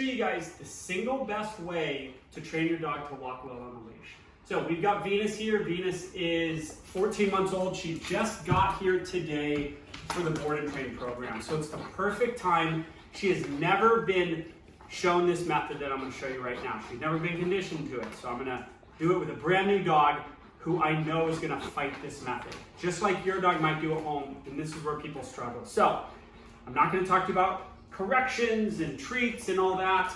you guys the single best way to train your dog to walk well on a leash. So we've got Venus here. Venus is 14 months old. She just got here today for the board and train program. So it's the perfect time. She has never been shown this method that I'm going to show you right now. She's never been conditioned to it. So I'm going to do it with a brand new dog who I know is going to fight this method. Just like your dog might do at home, and this is where people struggle. So I'm not going to talk to you about corrections and treats and all that.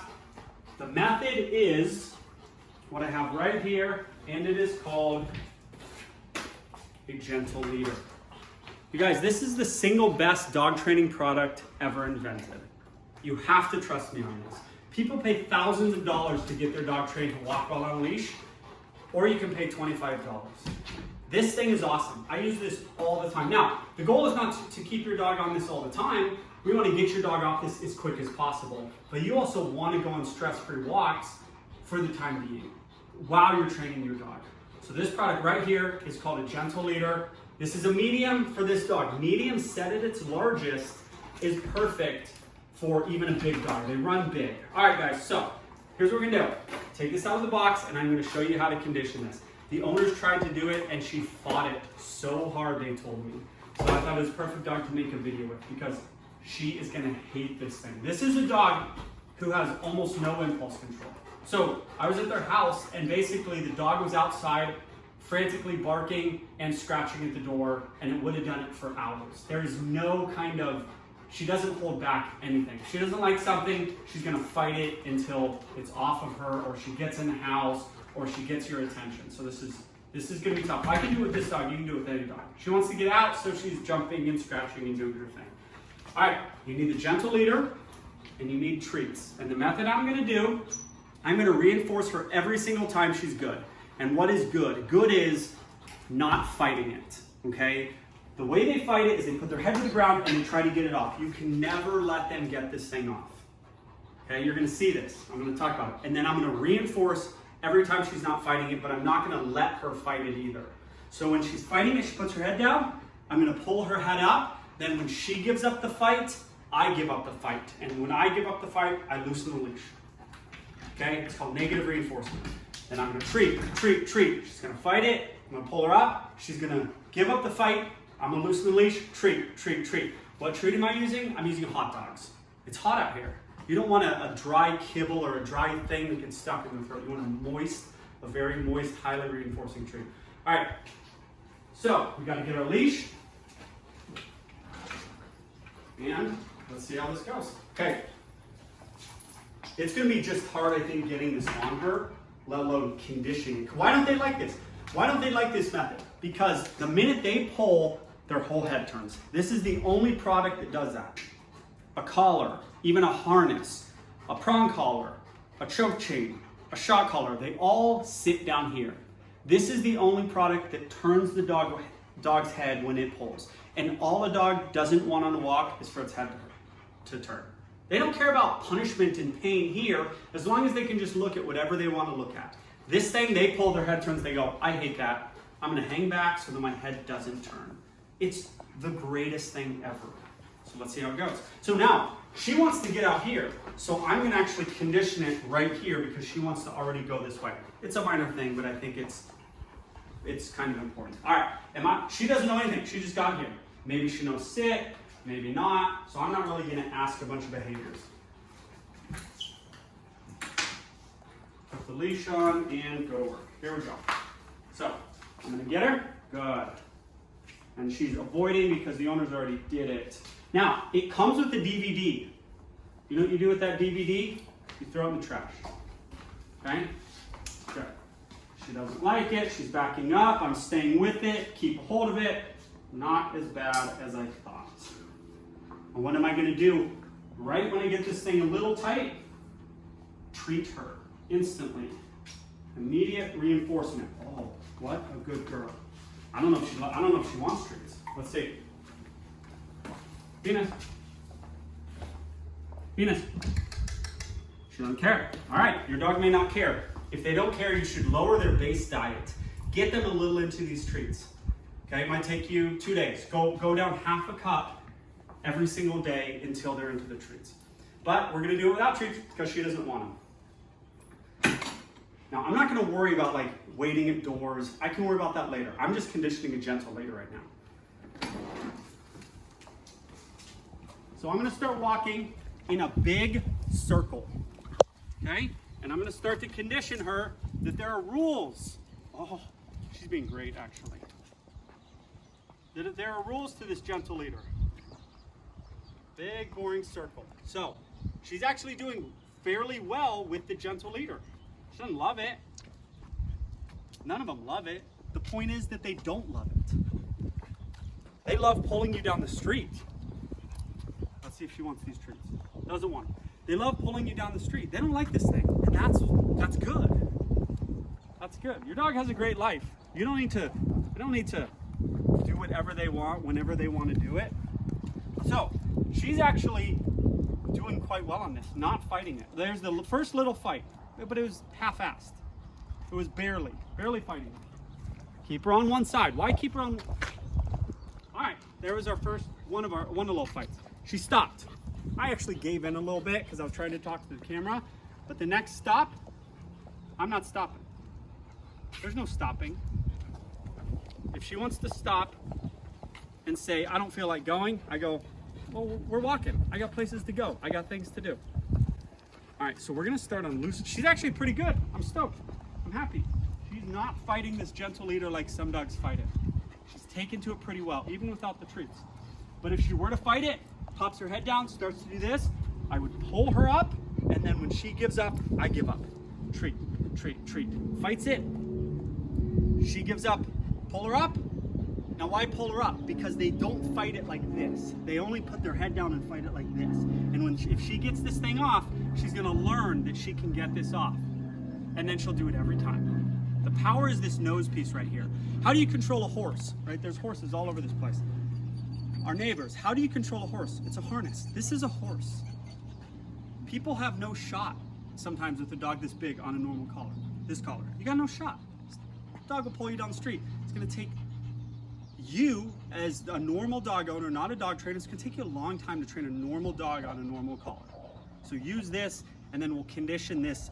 The method is what I have right here, and it is called a gentle leader. You guys, this is the single best dog training product ever invented. You have to trust me on this. People pay thousands of dollars to get their dog trained to walk well on a leash, or you can pay $25. This thing is awesome. I use this all the time. Now, the goal is not to keep your dog on this all the time. We want to get your dog off this as quick as possible. But you also want to go on stress-free walks for the time being while you're training your dog. So this product right here is called a gentle leader. This is a medium for this dog. Medium set at its largest is perfect for even a big dog. They run big. All right, guys, so here's what we're gonna do. Take this out of the box and I'm gonna show you how to condition this. The owners tried to do it and she fought it so hard, they told me. So I thought it was a perfect dog to make a video with because she is gonna hate this thing. This is a dog who has almost no impulse control. So I was at their house and basically the dog was outside frantically barking and scratching at the door, and it would have done it for hours. There is no kind of, she doesn't hold back anything. She doesn't like something, she's gonna fight it until it's off of her, or she gets in the house, or she gets your attention. So this is gonna be tough. If I can do it with this dog, you can do it with any dog. She wants to get out, so she's jumping and scratching and doing her thing. All right, you need the gentle leader, and you need treats. And the method I'm gonna do, I'm gonna reinforce her every single time she's good. And what is good? Good is not fighting it, okay? The way they fight it is they put their head to the ground and they try to get it off. You can never let them get this thing off, okay? You're gonna see this. I'm gonna talk about it. And then I'm gonna reinforce every time she's not fighting it, but I'm not gonna let her fight it either. So when she's fighting it, she puts her head down, I'm gonna pull her head up. Then when she gives up the fight, I give up the fight. And when I give up the fight, I loosen the leash, okay? It's called negative reinforcement. Then I'm gonna treat. She's gonna fight it, I'm gonna pull her up, she's gonna give up the fight, I'm gonna loosen the leash, treat. What treat am I using? I'm using hot dogs. It's hot out here. You don't want a dry kibble or a dry thing that gets stuck in the throat. You want a very moist, highly reinforcing treat. All right, so we gotta get our leash, and let's see how this goes. Okay, it's gonna be just hard, I think, getting this on her, let alone conditioning. Why don't they like this? Why don't they like this method? Because the minute they pull, their whole head turns. This is the only product that does that. A collar, even a harness, a prong collar, a choke chain, a shock collar, they all sit down here. This is the only product that turns the dog's head when it pulls. And all a dog doesn't want on a walk is for its head to turn. They don't care about punishment and pain here, as long as they can just look at whatever they want to look at. This thing, they pull, their head turns, they go, I hate that. I'm gonna hang back so that my head doesn't turn. It's the greatest thing ever. So let's see how it goes. So now, she wants to get out here, so I'm gonna actually condition it right here because she wants to already go this way. It's a minor thing, but I think it's kind of important. All right, she doesn't know anything, she just got here. Maybe she knows sit, maybe not, so I'm not really gonna ask a bunch of behaviors. Put the leash on and go to work. Here we go. So, I'm gonna get her, good. And she's avoiding because the owners already did it. Now, it comes with a DVD. You know what you do with that DVD? You throw it in the trash, okay? Good. She doesn't like it, she's backing up, I'm staying with it, keep a hold of it. Not as bad as I thought. And what am I gonna do? Right when I get this thing a little tight, treat her instantly. Immediate reinforcement. Oh, what a good girl. I don't know if she wants treats. Let's see. Venus. She doesn't care. All right, your dog may not care. If they don't care, you should lower their base diet. Get them a little into these treats. Okay, it might take you 2 days. Go down half a cup every single day until they're into the treats. But we're gonna do it without treats because she doesn't want them. Now, I'm not gonna worry about like waiting at doors. I can worry about that later. I'm just conditioning a gentle leader right now. So I'm gonna start walking in a big circle, okay? And I'm gonna start to condition her that there are rules. Oh, she's being great, actually. That there are rules to this gentle leader. Big, boring circle. So, she's actually doing fairly well with the gentle leader. She doesn't love it. None of them love it. The point is that they don't love it. They love pulling you down the street. Let's see if she wants these treats. Doesn't want them. They love pulling you down the street. They don't like this thing, and that's good. That's good. Your dog has a great life. You don't need to do whatever they want whenever they want to do it. So she's actually doing quite well on this, not fighting it. There's the first little fight, but it was half-assed. It was barely fighting it. Keep her on one side. Why keep her on? All right, there was our first one of the little fights. She stopped. I actually gave in a little bit because I was trying to talk to the camera, but the next stop, I'm not stopping. There's no stopping. If she wants to stop and say, I don't feel like going, I go, well, we're walking. I got places to go. I got things to do. All right, so we're gonna start on loose. She's actually pretty good. I'm stoked. I'm happy. She's not fighting this gentle leader like some dogs fight it. She's taken to it pretty well, even without the treats. But if she were to fight it, pops her head down, starts to do this, I would pull her up, and then when she gives up, I give up. Treat, treat, treat. Fights it. She gives up, pull her up. Now why pull her up? Because they don't fight it like this. They only put their head down and fight it like this. And if she gets this thing off, she's gonna learn that she can get this off. And then she'll do it every time. The power is this nose piece right here. How do you control a horse, right? There's horses all over this place. Our neighbors, how do you control a horse? It's a harness. This is a horse. People have no shot sometimes with a dog this big on a normal collar. This collar, you got no shot. Dog will pull you down the street. It's gonna take you as a normal dog owner, not a dog trainer, it's gonna take you a long time to train a normal dog on a normal collar. So use this, and then we'll condition this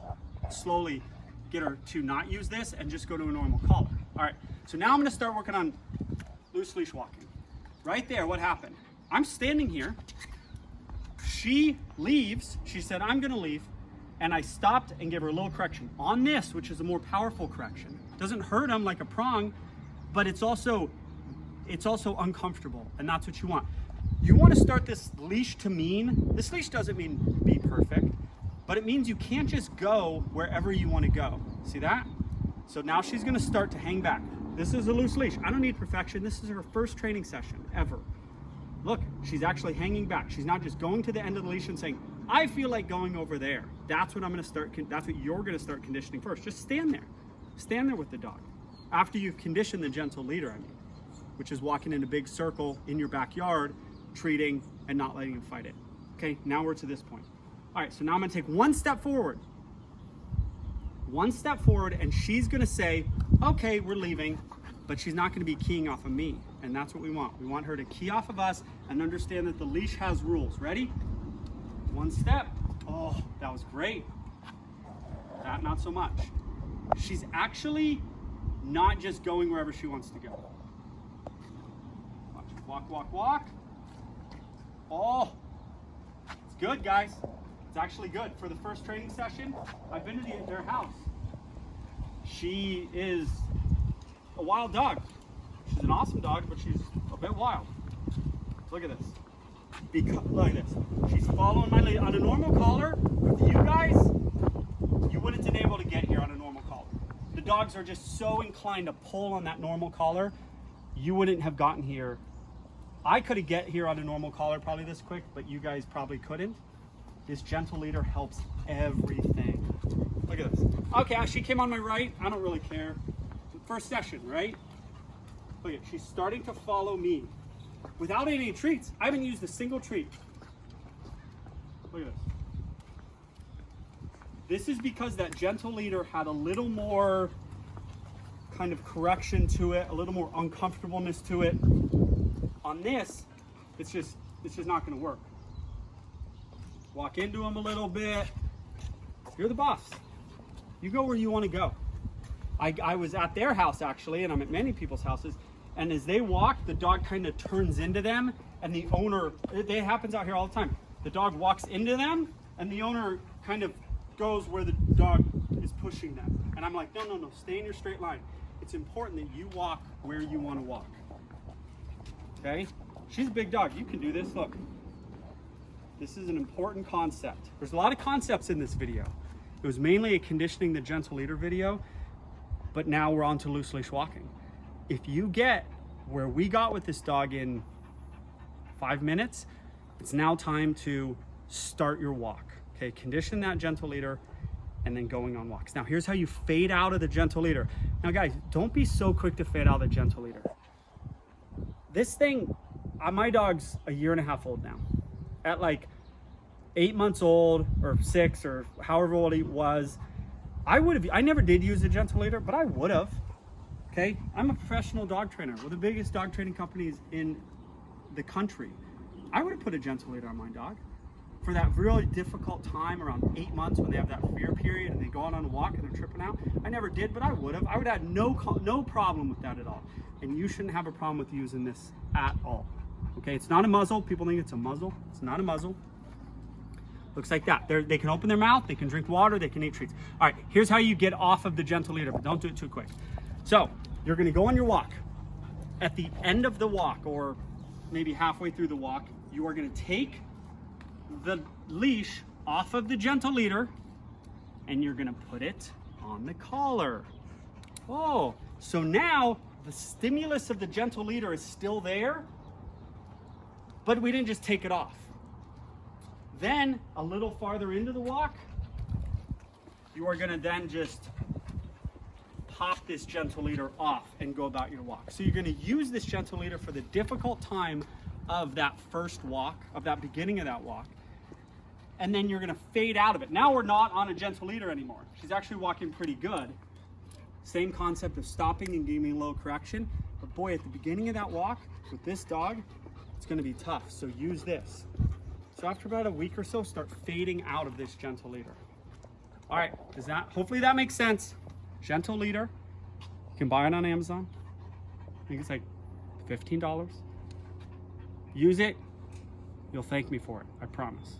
slowly, get her to not use this and just go to a normal collar. All right, so now I'm gonna start working on loose leash walking. Right there, what happened? I'm standing here, she leaves, she said, I'm gonna leave, and I stopped and gave her a little correction. On this, which is a more powerful correction, doesn't hurt them like a prong, but it's also uncomfortable, and that's what you want. You want to start this leash to mean, this leash doesn't mean be perfect, but it means you can't just go wherever you want to go. See that? So now she's going to start to hang back. This is a loose leash. I don't need perfection. This is her first training session ever. Look, she's actually hanging back. She's not just going to the end of the leash and saying, I feel like going over there. That's what I'm going to start, that's what you're going to start conditioning first. Just stand there. Stand there with the dog. After you've conditioned the gentle leader, I mean, which is walking in a big circle in your backyard, treating and not letting him fight it. Okay, now we're to this point. All right, so now I'm gonna take one step forward. One step forward, and she's gonna say, okay, we're leaving, but she's not gonna be keying off of me, and that's what we want. We want her to key off of us and understand that the leash has rules. Ready? One step. Oh, that was great. That, not so much. She's actually not just going wherever she wants to go. Watch. Walk, walk, walk. Oh, it's good, guys. It's actually good. For the first training session, I've been to their house. She is a wild dog. She's an awesome dog, but she's a bit wild. Look at this. Look at this. She's following my lead. On a normal collar, with you guys, you wouldn't have been able to get here on a normal collar. The dogs are just so inclined to pull on that normal collar, you wouldn't have gotten here. I could have get here on a normal collar probably this quick, but you guys probably couldn't. This gentle leader helps everything. Look at this. Okay, she came on my right. I don't really care. First session, right? Look at, she's starting to follow me without any treats. I haven't used a single treat. Look at this. This is because that gentle leader had a little more kind of correction to it, a little more uncomfortableness to it. On this, it's just not going to work. walk into them a little bit. You're the boss. You go where you want to go. I was at their house actually, and I'm at many people's houses, and as they walk, the dog kind of turns into them, and the owner, it happens out here all the time. The dog walks into them, and the owner kind of goes where the dog is pushing them. And I'm like, no, stay in your straight line. It's important that you walk where you want to walk. Okay? She's a big dog. You can do this. Look. This is an important concept. There's a lot of concepts in this video. It was mainly a conditioning the gentle leader video, but now we're on to loose leash walking. If you get where we got with this dog in 5 minutes, it's now time to start your walk. Okay, condition that gentle leader and then going on walks. Now here's how you fade out of the gentle leader. Now guys, don't be so quick to fade out of the gentle leader. This thing, my dog's a 1.5 years old now. At like 8 months old or 6 or however old he was, I never did use a gentle leader, but I would have. Okay, I'm a professional dog trainer. We're the biggest dog training companies in the country. I would have put a gentle leader on my dog for that really difficult time around 8 months when they have that fear period and they go on a walk and they're tripping out. I never did, but I would have. I would have had no problem with that at all. And you shouldn't have a problem with using this at all. Okay, it's not a muzzle. People think it's a muzzle. It's not a muzzle. Looks like that. They can open their mouth, they can drink water, they can eat treats. All right, here's how you get off of the gentle leader, but don't do it too quick. So you're gonna go on your walk. At the end of the walk, or maybe halfway through the walk, you are gonna take the leash off of the gentle leader and you're gonna put it on the collar. Oh, so now the stimulus of the gentle leader is still there, but we didn't just take it off. Then a little farther into the walk, you are gonna then just pop this gentle leader off and go about your walk. So you're gonna use this gentle leader for the difficult time of that first walk, of that beginning of that walk, and then you're gonna fade out of it. Now we're not on a gentle leader anymore. She's actually walking pretty good. Same concept of stopping and giving a little correction, but boy, at the beginning of that walk with this dog, it's gonna be tough, so use this. So after about a week or so, start fading out of this gentle leader. All right, hopefully that makes sense. Gentle leader, you can buy it on Amazon. I think it's like $15. Use it, you'll thank me for it, I promise.